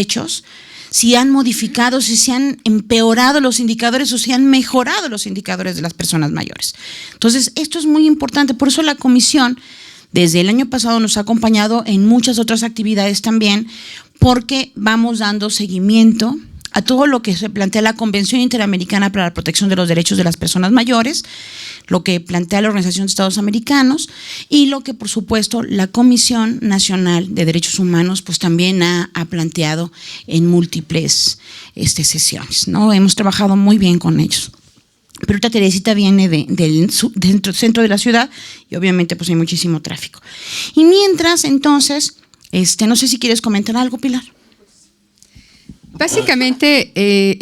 derechos, si han modificado, si se han empeorado los indicadores o si han mejorado los indicadores de las personas mayores. Entonces, esto es muy importante, por eso la comisión desde el año pasado nos ha acompañado en muchas otras actividades también, porque vamos dando seguimiento a todo lo que se plantea la Convención Interamericana para la Protección de los Derechos de las Personas Mayores, lo que plantea la Organización de Estados Americanos y lo que, por supuesto, la Comisión Nacional de Derechos Humanos pues también ha planteado en múltiples sesiones, ¿no? Hemos trabajado muy bien con ellos. Pero ahorita Teresita viene del centro de la ciudad y obviamente pues hay muchísimo tráfico. Y mientras, entonces, no sé si quieres comentar algo, Pilar. Básicamente,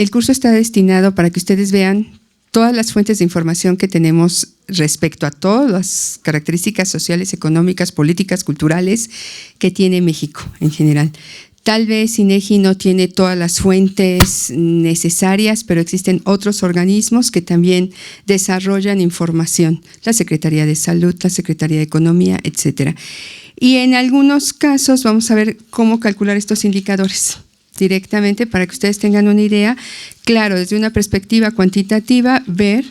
el curso está destinado para que ustedes vean todas las fuentes de información que tenemos respecto a todas las características sociales, económicas, políticas, culturales que tiene México en general. Tal vez INEGI no tiene todas las fuentes necesarias, pero existen otros organismos que también desarrollan información, la Secretaría de Salud, la Secretaría de Economía, etcétera. Y en algunos casos vamos a ver cómo calcular estos indicadores directamente para que ustedes tengan una idea, claro, desde una perspectiva cuantitativa, ver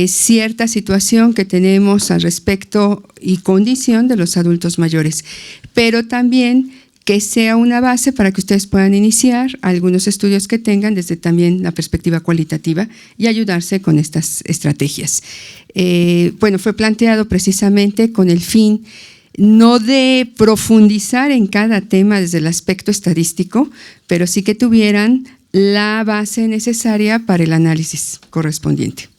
cierta situación que tenemos al respecto y condición de los adultos mayores, pero también que sea una base para que ustedes puedan iniciar algunos estudios que tengan desde también la perspectiva cualitativa y ayudarse con estas estrategias. Bueno, fue planteado precisamente con el fin no de profundizar en cada tema desde el aspecto estadístico, pero sí que tuvieran la base necesaria para el análisis correspondiente.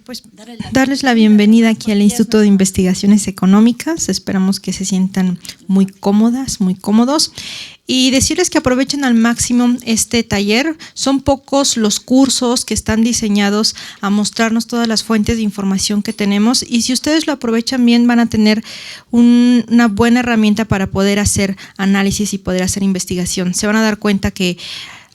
Pues darles la bienvenida aquí al Instituto de Investigaciones Económicas. Esperamos que se sientan muy cómodas, muy cómodos. Y decirles que aprovechen al máximo este taller. Son pocos los cursos que están diseñados a mostrarnos todas las fuentes de información que tenemos y si ustedes lo aprovechan bien van a tener una buena herramienta para poder hacer análisis y poder hacer investigación. Se van a dar cuenta que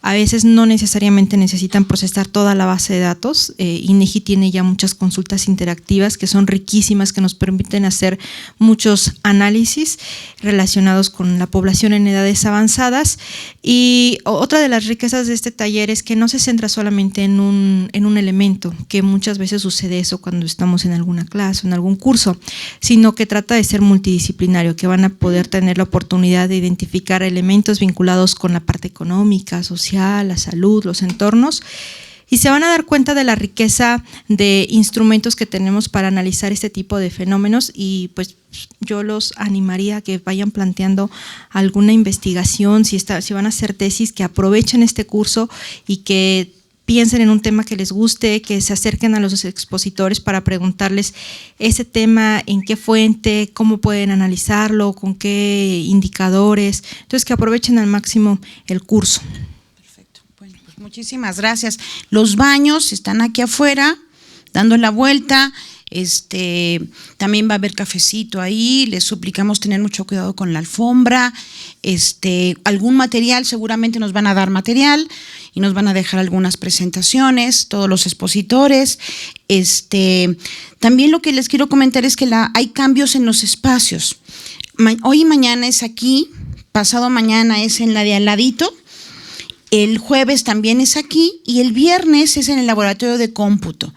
a veces no necesariamente necesitan procesar toda la base de datos. INEGI tiene ya muchas consultas interactivas que son riquísimas, que nos permiten hacer muchos análisis relacionados con la población en edades avanzadas. Y otra de las riquezas de este taller es que no se centra solamente en un elemento, que muchas veces sucede eso cuando estamos en alguna clase o en algún curso, sino que trata de ser multidisciplinario, que van a poder tener la oportunidad de identificar elementos vinculados con la parte económica, social, la salud, los entornos, y se van a dar cuenta de la riqueza de instrumentos que tenemos para analizar este tipo de fenómenos y pues yo los animaría a que vayan planteando alguna investigación, si van a hacer tesis, que aprovechen este curso y que piensen en un tema que les guste, que se acerquen a los expositores para preguntarles ese tema, en qué fuente, cómo pueden analizarlo, con qué indicadores, entonces que aprovechen al máximo el curso. Muchísimas gracias. Los baños están aquí afuera, dando la vuelta. También va a haber cafecito ahí. Les suplicamos tener mucho cuidado con la alfombra. Algún material, seguramente nos van a dar material y nos van a dejar algunas presentaciones, todos los expositores. También lo que les quiero comentar es que hay cambios en los espacios. Hoy y mañana es aquí, pasado mañana es en la de al ladito. El jueves también es aquí y el viernes es en el laboratorio de cómputo.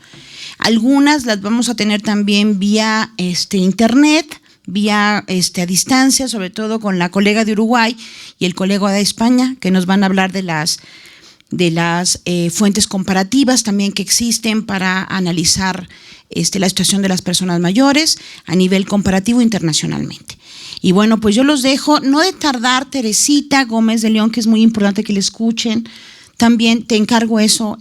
Algunas las vamos a tener también vía internet, vía a distancia, sobre todo con la colega de Uruguay y el colega de España, que nos van a hablar de las fuentes comparativas también que existen para analizar la situación de las personas mayores a nivel comparativo internacionalmente. Y bueno, pues yo los dejo, no de tardar, Teresita Gómez de León, que es muy importante que le escuchen. También te encargo eso,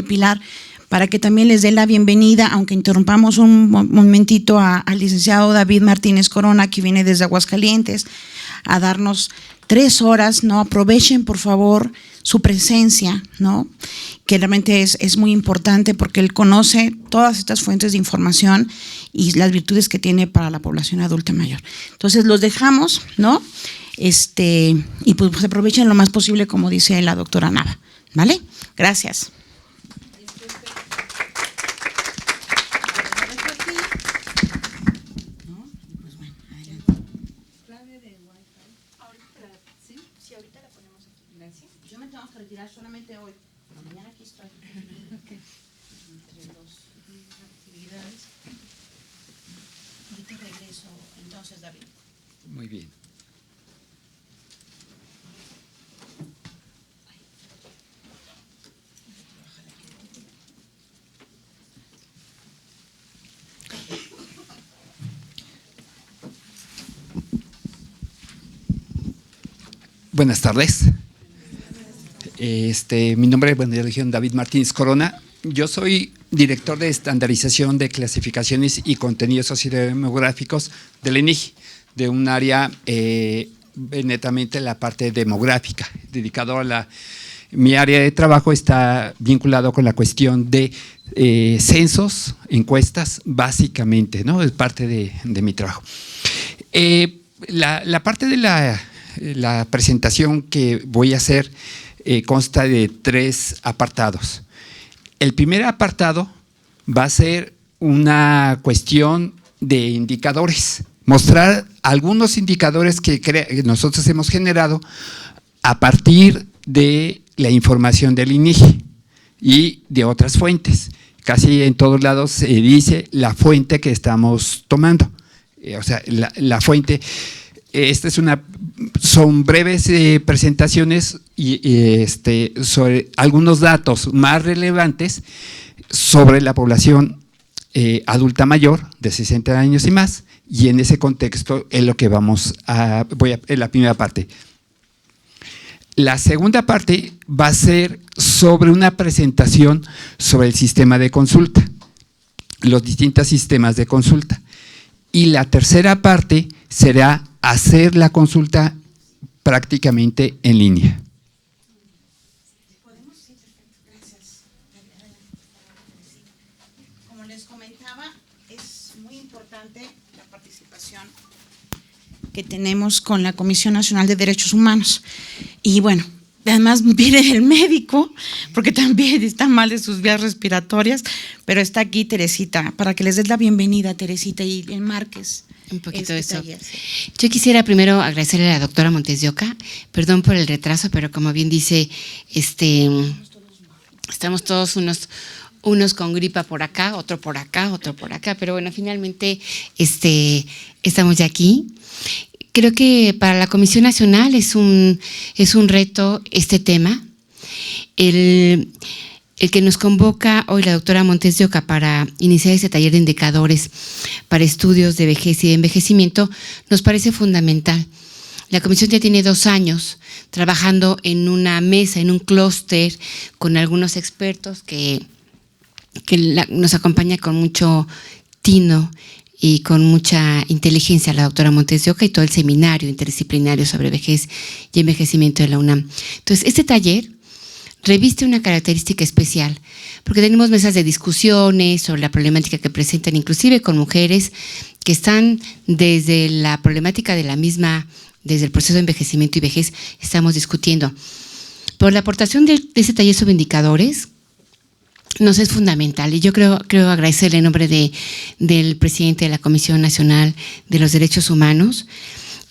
Pilar, para que también les dé la bienvenida, aunque interrumpamos un momentito al licenciado David Martínez Corona, que viene desde Aguascalientes, a darnos 3 horas, ¿no? Aprovechen, por favor, su presencia, ¿no? Que realmente es muy importante porque él conoce todas estas fuentes de información y las virtudes que tiene para la población adulta mayor. Entonces los dejamos, ¿no? Y pues aprovechen lo más posible, como dice la doctora Nava, ¿vale? Gracias. vamos a retirar solamente hoy. Pero mañana aquí estoy. Okay. Entre dos actividades. Ahorita regreso entonces, David. Muy bien. Buenas tardes. Mi nombre es David Martínez Corona. Yo soy director de estandarización de clasificaciones y contenidos sociodemográficos del INEGI, de un área netamente la parte demográfica, dedicado a mi área de trabajo está vinculado con la cuestión de censos, encuestas, básicamente, ¿no? Es parte de mi trabajo. La parte de la presentación que voy a hacer consta de 3 apartados. El primer apartado va a ser una cuestión de indicadores, mostrar algunos indicadores que nosotros hemos generado a partir de la información del INEGI y de otras fuentes. Casi en todos lados se dice la fuente que estamos tomando, o sea, la fuente. Son breves presentaciones y sobre algunos datos más relevantes sobre la población adulta mayor de 60 años y más, y en ese contexto es lo que en la primera parte. La segunda parte va a ser sobre una presentación sobre el sistema de consulta, los distintos sistemas de consulta. Y la tercera parte será hacer la consulta prácticamente en línea. Gracias. Como les comentaba, es muy importante la participación que tenemos con la Comisión Nacional de Derechos Humanos. Y bueno, además viene el médico, porque también está mal de sus vías respiratorias, pero está aquí Teresita, para que les des la bienvenida, Teresita, y enmarques un poquito de eso. taller, sí. Yo quisiera primero agradecerle a la doctora Montes de Oca, perdón por el retraso, pero como bien dice, estamos todos unos con gripa por acá, otro por acá, pero bueno, finalmente estamos ya aquí. Creo que para la Comisión Nacional es un reto este tema. El que nos convoca hoy la doctora Montes de Oca para iniciar este taller de indicadores para estudios de vejez y de envejecimiento nos parece fundamental. La comisión ya tiene 2 años trabajando en una mesa, en un clúster, con algunos expertos que nos acompaña con mucho tino y con mucha inteligencia la doctora Montes de Oca y todo el seminario interdisciplinario sobre vejez y envejecimiento de la UNAM. Entonces, este taller reviste una característica especial, porque tenemos mesas de discusiones sobre la problemática que presentan, inclusive con mujeres que están desde la problemática de la misma, desde el proceso de envejecimiento y vejez, estamos discutiendo. Por la aportación de este taller sobre indicadores, nos es fundamental, y yo creo agradecerle en nombre del presidente de la Comisión Nacional de los Derechos Humanos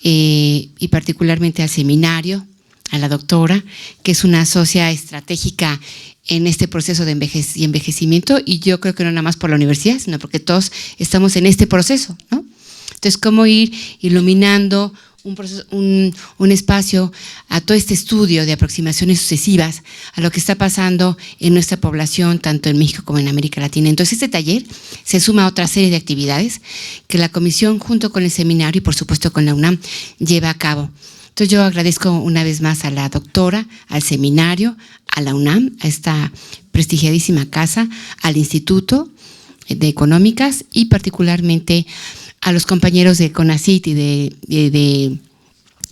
y particularmente al seminario, a la doctora, que es una socia estratégica en este proceso de envejecimiento, y yo creo que no nada más por la universidad, sino porque todos estamos en este proceso, ¿no? Entonces, cómo ir iluminando un espacio a todo este estudio de aproximaciones sucesivas a lo que está pasando en nuestra población, tanto en México como en América Latina. Entonces, este taller se suma a otra serie de actividades que la comisión, junto con el seminario y por supuesto con la UNAM, lleva a cabo. Entonces, yo agradezco una vez más a la doctora, al seminario, a la UNAM, a esta prestigiadísima casa, al Instituto de Económicas y particularmente a los compañeros de CONACYT y de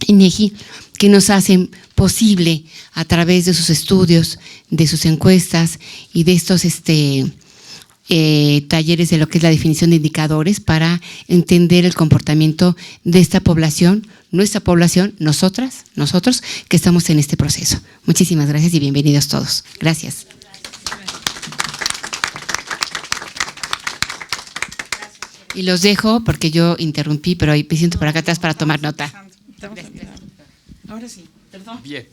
INEGI, que nos hacen posible a través de sus estudios, de sus encuestas y de estos talleres de lo que es la definición de indicadores para entender el comportamiento de esta población, nuestra población, nosotros que estamos en este proceso. Muchísimas gracias y bienvenidos todos. Gracias. Y los dejo porque yo interrumpí, pero ahí me siento por acá atrás para tomar nota. Ahora sí, perdón. Bien.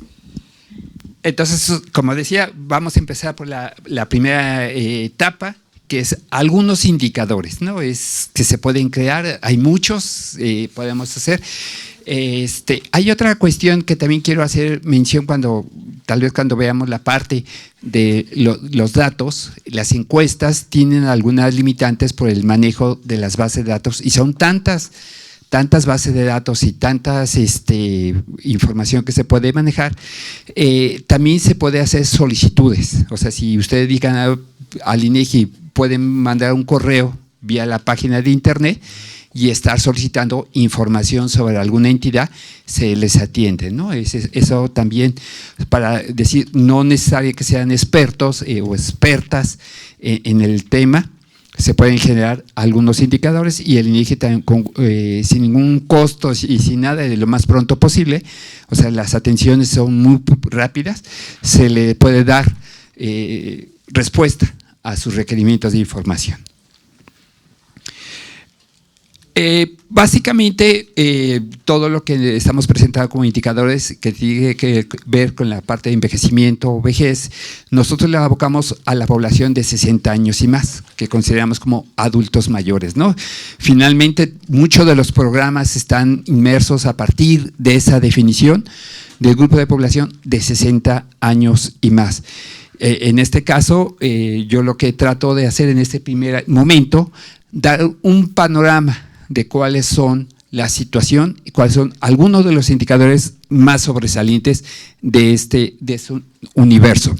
Entonces, como decía, vamos a empezar por la primera etapa, que es algunos indicadores, ¿no? Es que se pueden crear, hay muchos, podemos hacer. Hay otra cuestión que también quiero hacer mención tal vez cuando veamos la parte de los datos. Las encuestas tienen algunas limitantes por el manejo de las bases de datos y son tantas bases de datos y tantas información que se puede manejar. También se puede hacer solicitudes. O sea, si ustedes digan al INEGI, pueden mandar un correo vía la página de internet y estar solicitando información sobre alguna entidad, se les atiende, ¿no? Eso también, para decir, no necesario que sean expertos o expertas en el tema, se pueden generar algunos indicadores y el INEGI también sin ningún costo y sin nada, de lo más pronto posible. O sea, las atenciones son muy rápidas, se le puede dar respuesta a sus requerimientos de información. Básicamente, todo lo que estamos presentando como indicadores que tiene que ver con la parte de envejecimiento o vejez, nosotros le abocamos a la población de 60 años y más, que consideramos como adultos mayores, ¿no? Finalmente, muchos de los programas están inmersos a partir de esa definición del grupo de población de 60 años y más. En este caso, yo lo que trato de hacer en este primer momento, dar un panorama de cuáles son la situación y cuáles son algunos de los indicadores más sobresalientes de este universo.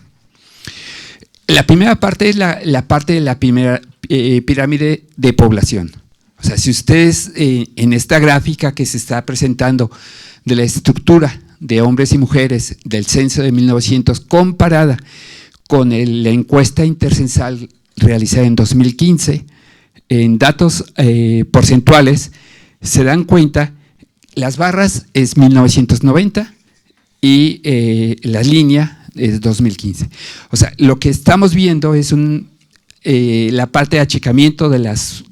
La primera parte es la parte de la primera pirámide de población. O sea, si ustedes en esta gráfica que se está presentando de la estructura de hombres y mujeres del censo de 1900 comparada con la encuesta intercensal realizada en 2015, en datos porcentuales, se dan cuenta, las barras es 1990 y la línea es 2015. O sea, lo que estamos viendo es la parte de achicamiento de las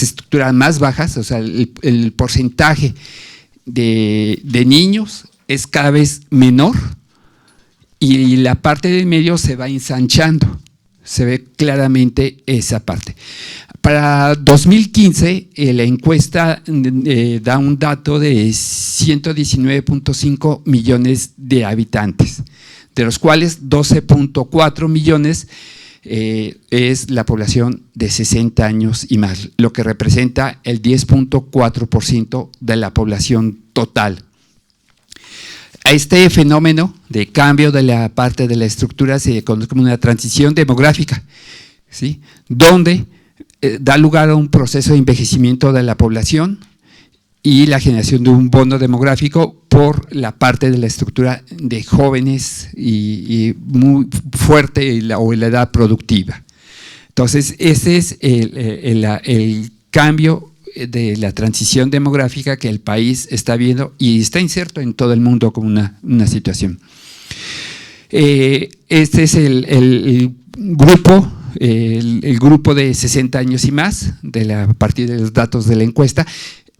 estructuras más bajas, o sea, el porcentaje de niños es cada vez menor y la parte del medio se va ensanchando. Se ve claramente esa parte. Para 2015, la encuesta da un dato de 119.5 millones de habitantes, de los cuales 12.4 millones es la población de 60 años y más, lo que representa el 10.4% de la población total. A este fenómeno de cambio de la parte de la estructura se conoce como una transición demográfica, ¿sí? Donde da lugar a un proceso de envejecimiento de la población y la generación de un bono demográfico por la parte de la estructura de jóvenes y muy fuerte o en la edad productiva. Entonces, ese es el cambio de la transición demográfica que el país está viendo y está inserto en todo el mundo como una situación. Este es el grupo, el grupo de 60 años y más, a partir de los datos de la encuesta.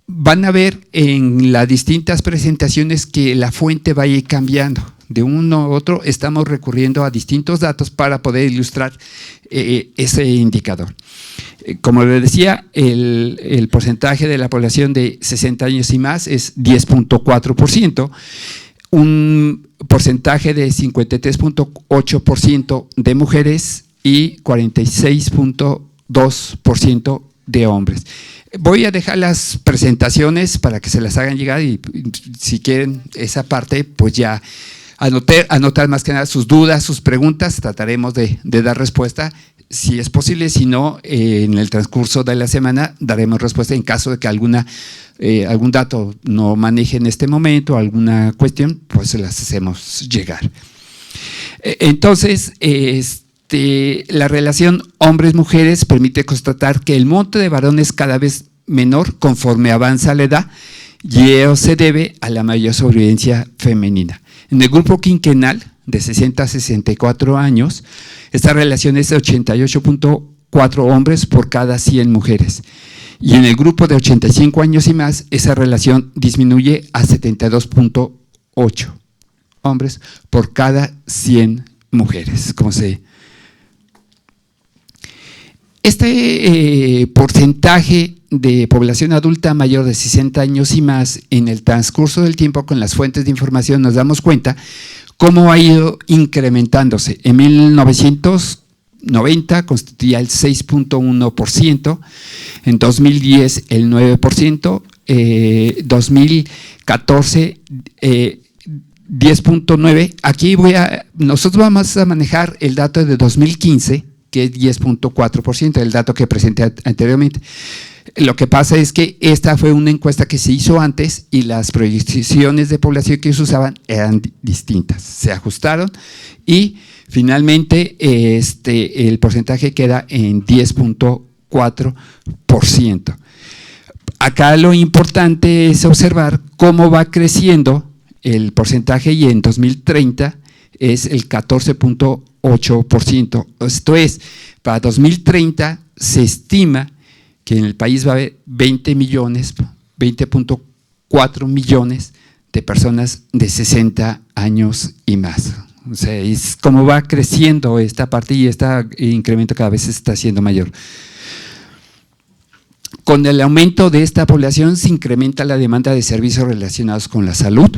Van a ver en las distintas presentaciones que la fuente va a ir cambiando. De uno a otro estamos recurriendo a distintos datos para poder ilustrar ese indicador. Como les decía, el porcentaje de la población de 60 años y más es 10.4%, un porcentaje de 53.8% de mujeres y 46.2% de hombres. Voy a dejar las presentaciones para que se las hagan llegar y si quieren esa parte, pues ya anotar más que nada sus dudas, sus preguntas, trataremos de dar respuesta si es posible, si no, en el transcurso de la semana daremos respuesta en caso de que algún dato no maneje en este momento, alguna cuestión, pues se las hacemos llegar. Entonces, la relación hombres-mujeres permite constatar que el monto de varones cada vez menor conforme avanza la edad y ello se debe a la mayor sobrevivencia femenina. En el grupo quinquenal, de 60 a 64 años, esta relación es de 88.4 hombres por cada 100 mujeres. Y en el grupo de 85 años y más, esa relación disminuye a 72.8 hombres por cada 100 mujeres. Este porcentaje de población adulta mayor de 60 años y más, en el transcurso del tiempo con las fuentes de información nos damos cuenta cómo ha ido incrementándose. En 1990 constituía el 6.1%, en 2010 el 9%, 2014 10.9%. Aquí nosotros vamos a manejar el dato de 2015, que es 10.4%, el dato que presenté anteriormente. Lo que pasa es que esta fue una encuesta que se hizo antes y las proyecciones de población que se usaban eran distintas. Se ajustaron y finalmente el porcentaje queda en 10.4%. Acá lo importante es observar cómo va creciendo el porcentaje y en 2030 es el 14.8%. Esto es, para 2030 se estima que en el país va a haber 20.4 millones de personas de 60 años y más. O sea, es como va creciendo esta parte y este incremento cada vez está siendo mayor. Con el aumento de esta población se incrementa la demanda de servicios relacionados con la salud,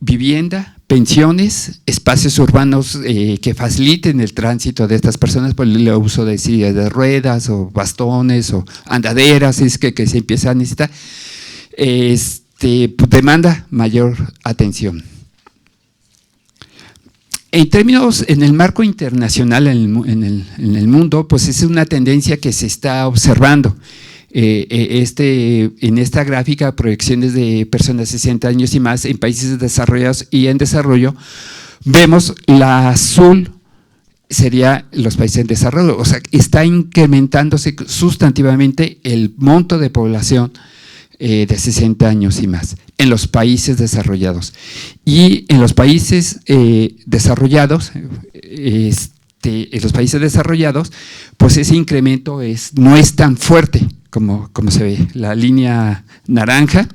vivienda, pensiones, espacios urbanos que faciliten el tránsito de estas personas por el uso de sillas de ruedas o bastones o andaderas, es que se empieza a necesitar, demanda mayor atención. En términos, en el marco internacional, en el mundo, pues es una tendencia que se está observando. En esta gráfica, proyecciones de personas de 60 años y más en países desarrollados y en desarrollo, vemos la azul sería los países en desarrollo, o sea, está incrementándose sustantivamente el monto de población de 60 años y más en los países desarrollados. Y en los países desarrollados, pues ese incremento no es tan fuerte como se ve. La línea naranja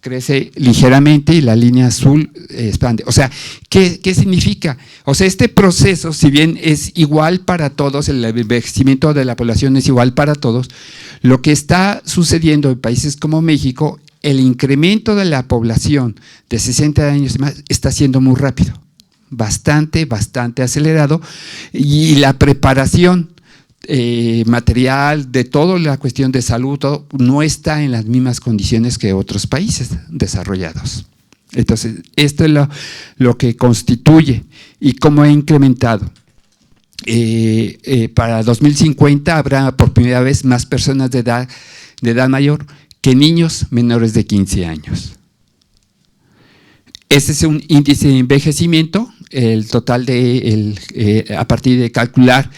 crece ligeramente y la línea azul expande. O sea, ¿qué significa? O sea, este proceso, si bien es igual para todos, el envejecimiento de la población es igual para todos, lo que está sucediendo en países como México, el incremento de la población de 60 años y más está siendo muy rápido, bastante acelerado, y la preparación material, de toda la cuestión de salud, todo, no está en las mismas condiciones que otros países desarrollados. Entonces, esto es lo que constituye y cómo ha incrementado. Para 2050 habrá por primera vez más personas de edad mayor que niños menores de 15 años. Este es un índice de envejecimiento, el total a partir de calcular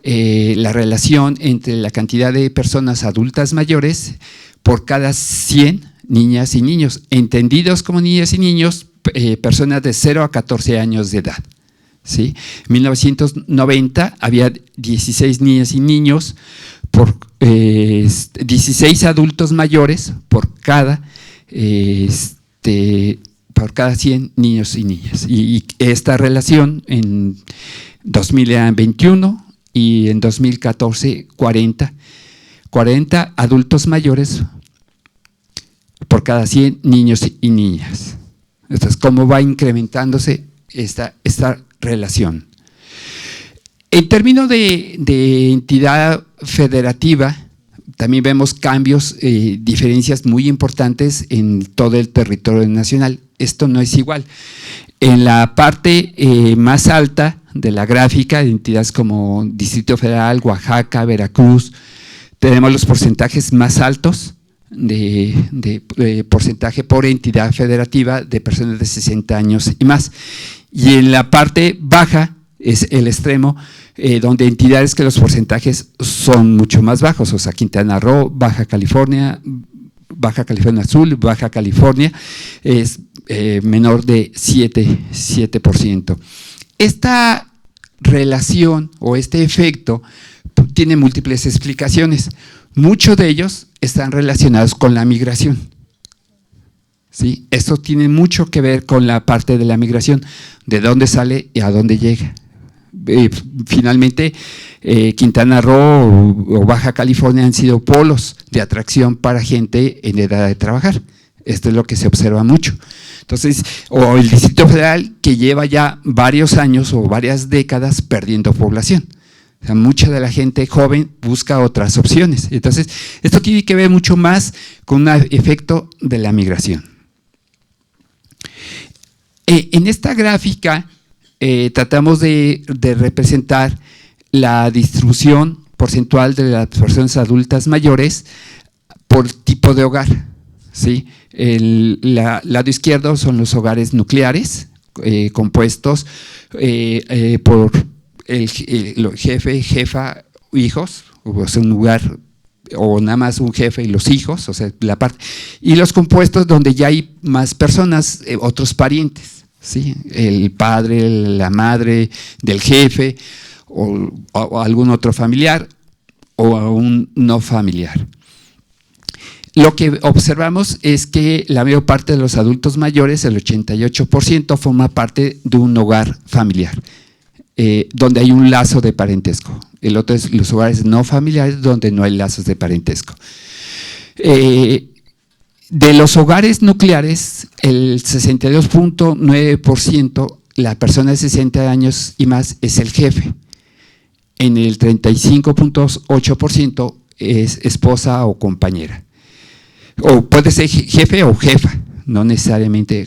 la relación entre la cantidad de personas adultas mayores por cada 100 niñas y niños, entendidos como niñas y niños, personas de 0 a 14 años de edad. ¿Sí? En 1990 había 16 niñas y niños, 16 adultos mayores por cada 100 niños y niñas. Y esta relación en 2021 y en 2014, 40 adultos mayores por cada 100 niños y niñas. Entonces, ¿cómo va incrementándose esta relación? En términos de entidad federativa, también vemos cambios, diferencias muy importantes en todo el territorio nacional. Esto no es igual. En la parte más alta de la gráfica, de entidades como Distrito Federal, Oaxaca, Veracruz, tenemos los porcentajes más altos de porcentaje por entidad federativa de personas de 60 años y más. Y en la parte baja es el extremo, donde entidades que los porcentajes son mucho más bajos, o sea, Quintana Roo, Baja California Sur, Baja California, es menor de 7%. Esta relación o este efecto tiene múltiples explicaciones. Muchos de ellos están relacionados con la migración. ¿sí? Esto tiene mucho que ver con la parte de la migración, de dónde sale y a dónde llega. Finalmente, Quintana Roo o Baja California han sido polos de atracción para gente en edad de trabajar. Esto es lo que se observa mucho. Entonces, o el Distrito Federal, que lleva ya varios años o varias décadas perdiendo población. O sea, mucha de la gente joven busca otras opciones. Entonces, esto tiene que ver mucho más con un efecto de la migración. En esta gráfica tratamos de representar la distribución porcentual de las personas adultas mayores por tipo de hogar, ¿sí? El lado izquierdo son los hogares nucleares, compuestos por el jefe, jefa, hijos, o sea, un lugar o nada más un jefe y los hijos, o sea, la parte, y los compuestos donde ya hay más personas, otros parientes, ¿sí? El padre, la madre del jefe o algún otro familiar o un no familiar. Lo que observamos es que la mayor parte de los adultos mayores, el 88%, forma parte de un hogar familiar, donde hay un lazo de parentesco. El otro es los hogares no familiares, donde no hay lazos de parentesco. De los hogares nucleares, el 62.9%, la persona de 60 años y más es el jefe. En el 35.8% es esposa o compañera. O puede ser jefe o jefa, no necesariamente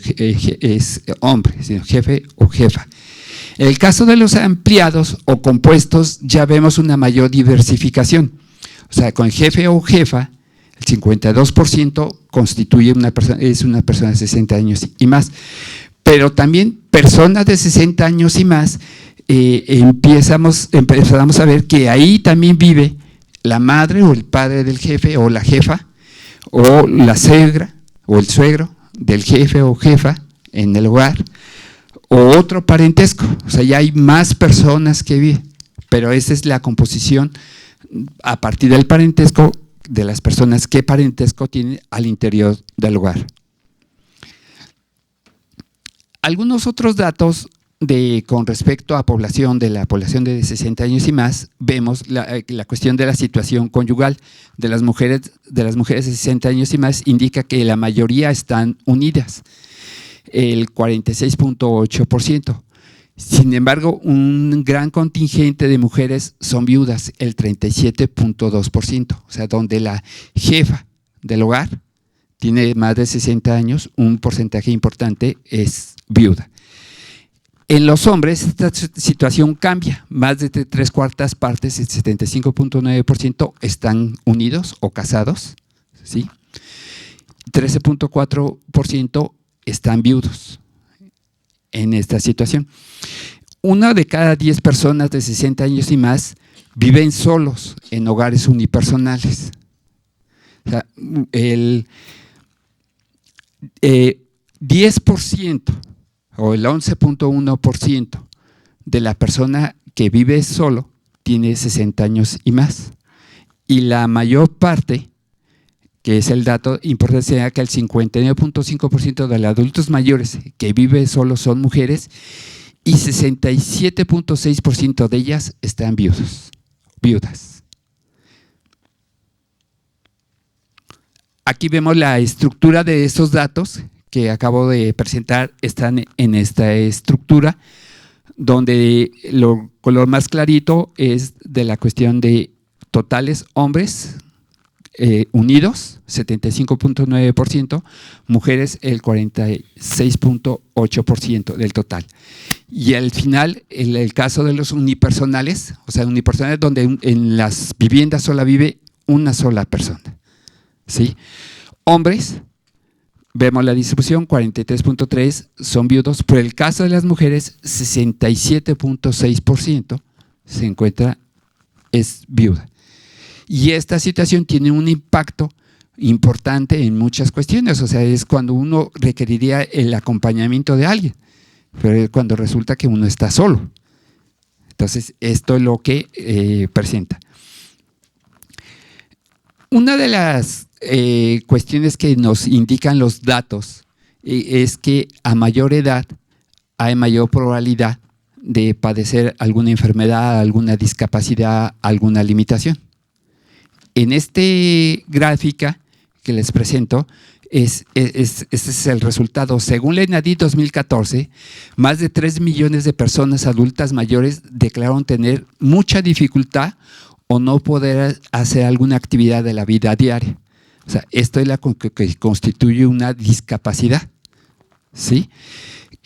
es hombre, sino jefe o jefa. En el caso de los ampliados o compuestos ya vemos una mayor diversificación. O sea, con jefe o jefa, el 52% constituye es una persona de 60 años y más. Pero también personas de 60 años y más, empezamos a ver que ahí también vive la madre o el padre del jefe o la jefa, o la suegra o el suegro del jefe o jefa en el hogar, o otro parentesco. O sea, ya hay más personas que viven, pero esa es la composición a partir del parentesco de las personas, qué parentesco tienen al interior del hogar. Algunos otros datos con respecto a la población de 60 años y más, vemos la cuestión de la situación conyugal de las mujeres de 60 años y más, indica que la mayoría están unidas, el 46.8%. Sin embargo, un gran contingente de mujeres son viudas, el 37.2%, o sea, donde la jefa del hogar tiene más de 60 años, un porcentaje importante es viuda. En los hombres esta situación cambia, más de 3/4 partes, el 75.9% están unidos o casados, ¿sí? 13.4% están viudos en esta situación. 1 de cada 10 personas de 60 años y más viven solos en hogares unipersonales. O sea, el 10% o el 11.1% de la persona que vive solo tiene 60 años y más. Y la mayor parte, que es el dato importante, sería que el 59.5% de los adultos mayores que viven solos son mujeres y 67.6% de ellas están viudas. Aquí vemos la estructura de estos datos que acabo de presentar, están en esta estructura, donde lo color más clarito es de la cuestión de totales hombres unidos, 75.9%, mujeres el 46.8% del total. Y al final, el caso de los unipersonales, o sea, unipersonales donde en las viviendas solo vive una sola persona, ¿sí? Hombres, vemos la distribución, 43.3% son viudos, pero el caso de las mujeres, 67.6% es viuda. Y esta situación tiene un impacto importante en muchas cuestiones, o sea, es cuando uno requeriría el acompañamiento de alguien, pero es cuando resulta que uno está solo. Entonces, esto es lo que presenta. Una de las cuestiones que nos indican los datos es que a mayor edad hay mayor probabilidad de padecer alguna enfermedad, alguna discapacidad, alguna limitación. En esta gráfica que les presento, este es el resultado. Según la ENADIT 2014, más de 3 millones de personas adultas mayores declararon tener mucha dificultad o no poder hacer alguna actividad de la vida diaria. O sea, esto es lo que constituye una discapacidad, ¿sí?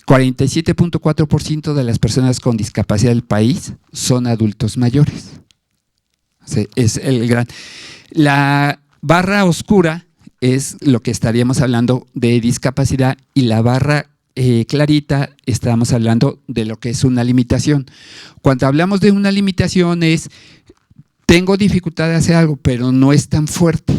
47.4% de las personas con discapacidad del país son adultos mayores. O sea, es el gran. La barra oscura es lo que estaríamos hablando de discapacidad y la barra clarita estamos hablando de lo que es una limitación. Cuando hablamos de una limitación es, tengo dificultad de hacer algo, pero no es tan fuerte.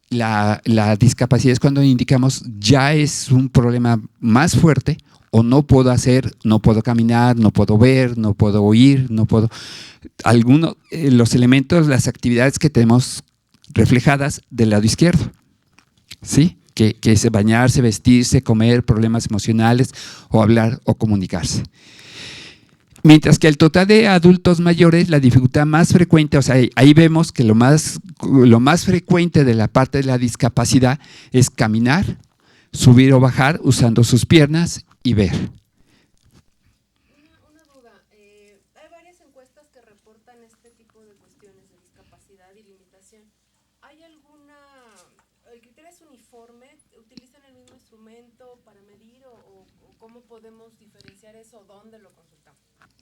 La discapacidad es cuando indicamos ya es un problema más fuerte o no puedo hacer, no puedo caminar, no puedo ver, no puedo oír, no puedo… Algunos, los elementos, las actividades que tenemos reflejadas del lado izquierdo, ¿sí? Que es bañarse, vestirse, comer, problemas emocionales o hablar o comunicarse. Mientras que el total de adultos mayores, la dificultad más frecuente, o sea, ahí vemos que lo más frecuente de la parte de la discapacidad es caminar, subir o bajar usando sus piernas y ver. Una duda, hay varias encuestas que reportan este tipo de cuestiones de discapacidad y limitación. ¿Hay alguna, el criterio es uniforme? ¿Utilizan el mismo instrumento para medir o cómo podemos diferenciar eso? ¿Dónde lo consultamos?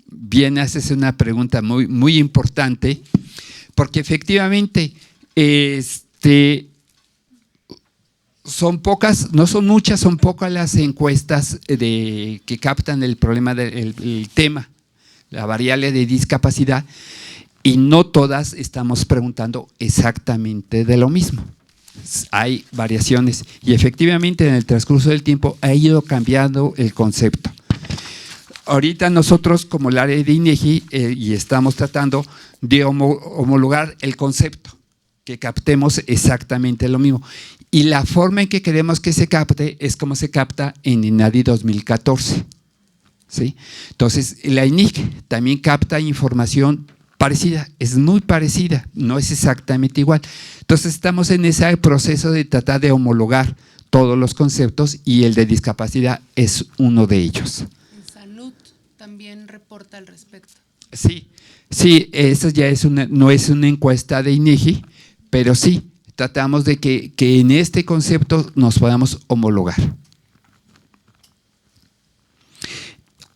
Bien, haces una pregunta muy, muy importante, porque efectivamente son pocas, no son muchas, son pocas las encuestas que captan el problema del tema, la variable de discapacidad, y no todas estamos preguntando exactamente de lo mismo. Hay variaciones y efectivamente en el transcurso del tiempo ha ido cambiando el concepto. Ahorita nosotros como el área de INEGI y estamos tratando de homologar el concepto, que captemos exactamente lo mismo. Y la forma en que queremos que se capte es como se capta en INADI 2014, ¿sí? Entonces, la INIC también capta información parecida, es muy parecida, no es exactamente igual. Entonces, estamos en ese proceso de tratar de homologar todos los conceptos y el de discapacidad es uno de ellos. También reporta al respecto. Sí, eso ya no es una encuesta de INEGI, pero sí, tratamos de que en este concepto nos podamos homologar.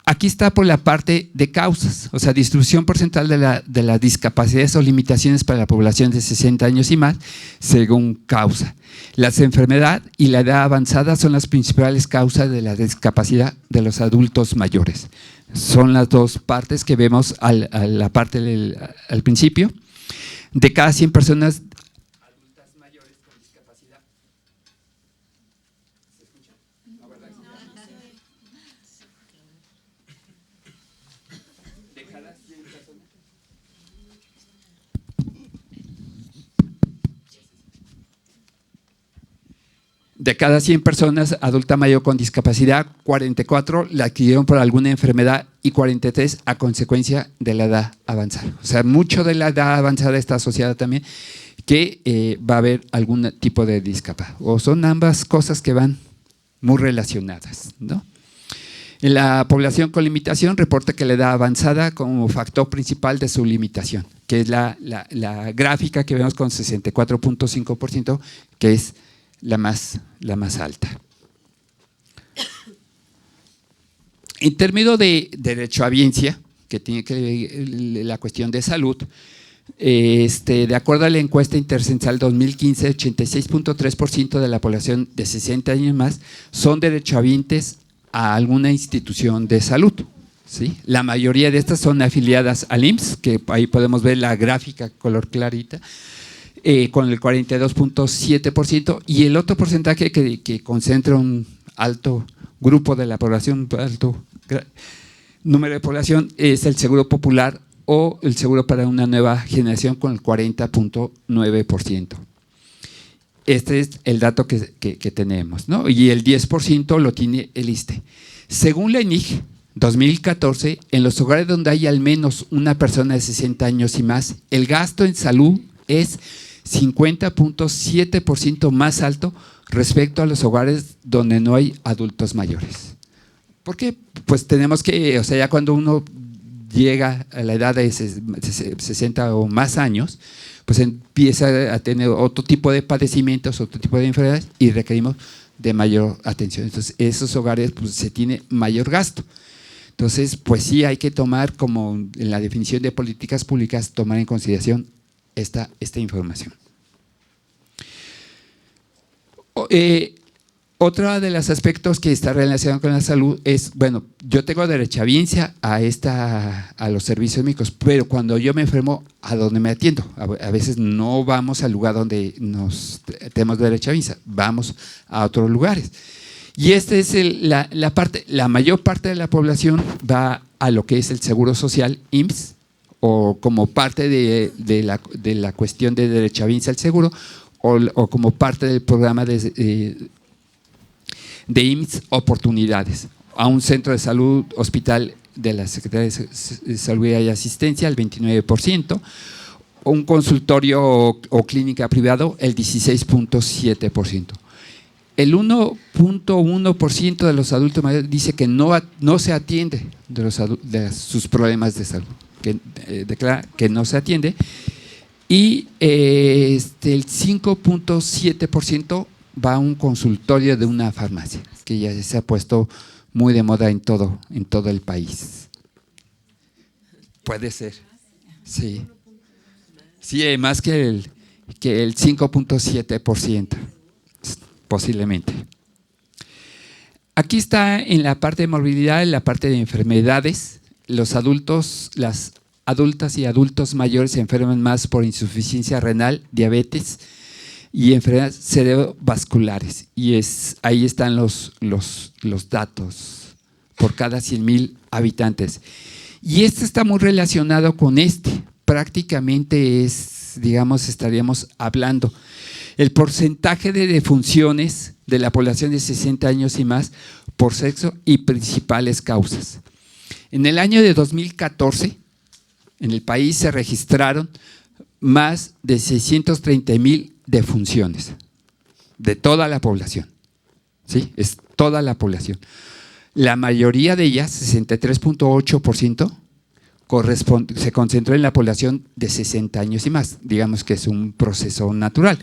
Aquí está por la parte de causas, o sea, distribución porcentual de las discapacidades o limitaciones para la población de 60 años y más, según causa. Las enfermedades y la edad avanzada son las principales causas de la discapacidad de los adultos mayores. Son las dos partes que vemos al principio. De cada 100 personas adultas mayores con discapacidad. ¿Se escucha? No, ¿verdad? De cada 100 personas. De cada 100 personas adulta mayor con discapacidad, 44 la adquirieron por alguna enfermedad y 43 a consecuencia de la edad avanzada. O sea, mucho de la edad avanzada está asociada también que va a haber algún tipo de discapacidad. O son ambas cosas que van muy relacionadas, ¿no? En la población con limitación reporta que la edad avanzada como factor principal de su limitación, que es la gráfica que vemos con 64.5%, que es la más alta. En términos de derechohabiencia, que tiene que ver la cuestión de salud, de acuerdo a la encuesta intercensal 2015, 86.3% de la población de 60 años más son derechohabientes a alguna institución de salud, ¿sí? La mayoría de estas son afiliadas al IMSS, que ahí podemos ver la gráfica color clarita, con el 42.7%, y el otro porcentaje que concentra un alto grupo de la población, alto número de población, es el seguro popular o el seguro para una nueva generación con el 40.9%. este es el dato que tenemos, ¿no? Y el 10% lo tiene el ISSSTE. Según la ENIC, 2014, en los hogares donde hay al menos una persona de 60 años y más, el gasto en salud es 50.7% más alto respecto a los hogares donde no hay adultos mayores. ¿Por qué? Pues tenemos que, o sea, ya cuando uno llega a la edad de 60 o más años, pues empieza a tener otro tipo de padecimientos, otro tipo de enfermedades y requerimos de mayor atención. Entonces, esos hogares pues, se tiene mayor gasto. Entonces, pues sí hay que tomar, como en la definición de políticas públicas, tomar en consideración esta información. Otro de los aspectos que está relacionado con la salud es, bueno, yo tengo derechohabiencia a los servicios médicos, pero cuando yo me enfermo, ¿a dónde me atiendo? A veces no vamos al lugar donde tenemos derechohabiencia, vamos a otros lugares. Y esta es la mayor parte de la población va a lo que es el Seguro Social, IMSS, o como parte de la cuestión de derechohabiencia al seguro, o como parte del programa de IMSS Oportunidades, a un centro de salud, hospital de la Secretaría de Salud y Asistencia, el 29%, un consultorio o clínica privado, el 16.7%. El 1.1% de los adultos mayores dice que no se atiende de sus problemas de salud, que declara que no se atiende, y el 5.7% va a un consultorio de una farmacia, que ya se ha puesto muy de moda en todo el país. Puede ser, sí. Sí, más que el 5.7%, posiblemente. Aquí está en la parte de morbilidad, en la parte de enfermedades, las adultas y adultos mayores se enferman más por insuficiencia renal, diabetes y enfermedades cerebrovasculares. Y ahí están los datos por cada 100,000 habitantes. Y este está muy relacionado con prácticamente estaríamos hablando. El porcentaje de defunciones de la población de 60 años y más por sexo y principales causas. En el año de 2014, en el país se registraron más de 630,000 defunciones de toda la población. ¿Sí? Es toda la población. La mayoría de ellas, 63.8%, se concentró en la población de 60 años y más. Digamos que es un proceso natural.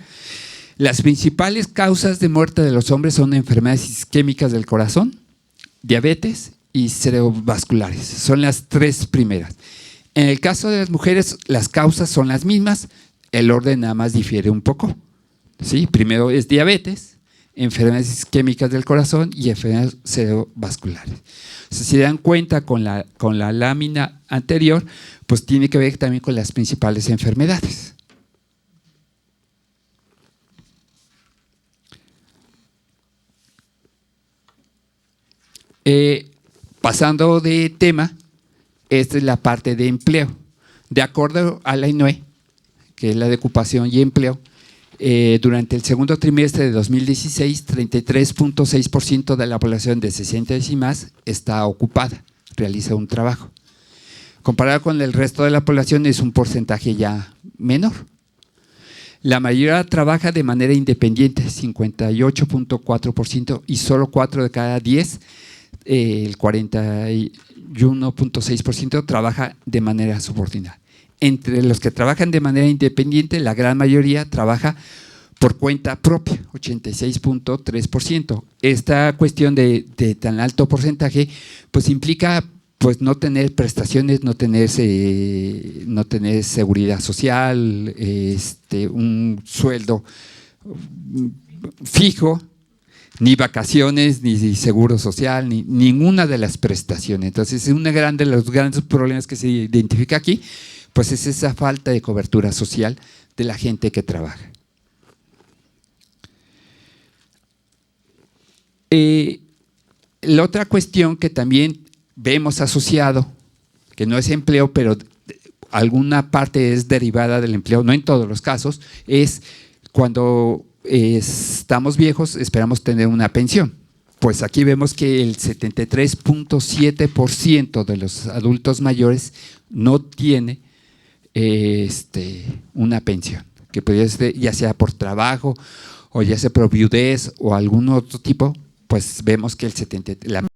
Las principales causas de muerte de los hombres son enfermedades isquémicas del corazón, diabetes y cerebrovasculares. Son las tres primeras. En el caso de las mujeres, las causas son las mismas, el orden nada más difiere un poco. ¿Sí? Primero es diabetes, enfermedades isquémicas del corazón y enfermedades cerebrovasculares. O sea, si se dan cuenta con la lámina anterior, pues tiene que ver también con las principales enfermedades. Pasando de tema, esta es la parte de empleo. De acuerdo a la INOE, que es la de ocupación y empleo, durante el segundo trimestre de 2016, 33.6% de la población de 60 años y más está ocupada, realiza un trabajo. Comparado con el resto de la población es un porcentaje ya menor. La mayoría trabaja de manera independiente, 58.4%, y solo 4 de cada 10, el 41.6% trabaja de manera subordinada. Entre los que trabajan de manera independiente, la gran mayoría trabaja por cuenta propia, 86.3%. Esta cuestión de tan alto porcentaje, pues implica pues no tener prestaciones, no tener seguridad social, un sueldo fijo, ni vacaciones, ni seguro social, ni ninguna de las prestaciones. Entonces, uno de los grandes problemas que se identifica aquí, pues es esa falta de cobertura social de la gente que trabaja. La otra cuestión que también vemos asociado, que no es empleo, pero alguna parte es derivada del empleo, no en todos los casos, es cuando estamos viejos, esperamos tener una pensión. Pues aquí vemos que el 73.7% de los adultos mayores no tiene una pensión, que podría ser ya sea por trabajo o ya sea por viudez o algún otro tipo, pues vemos que la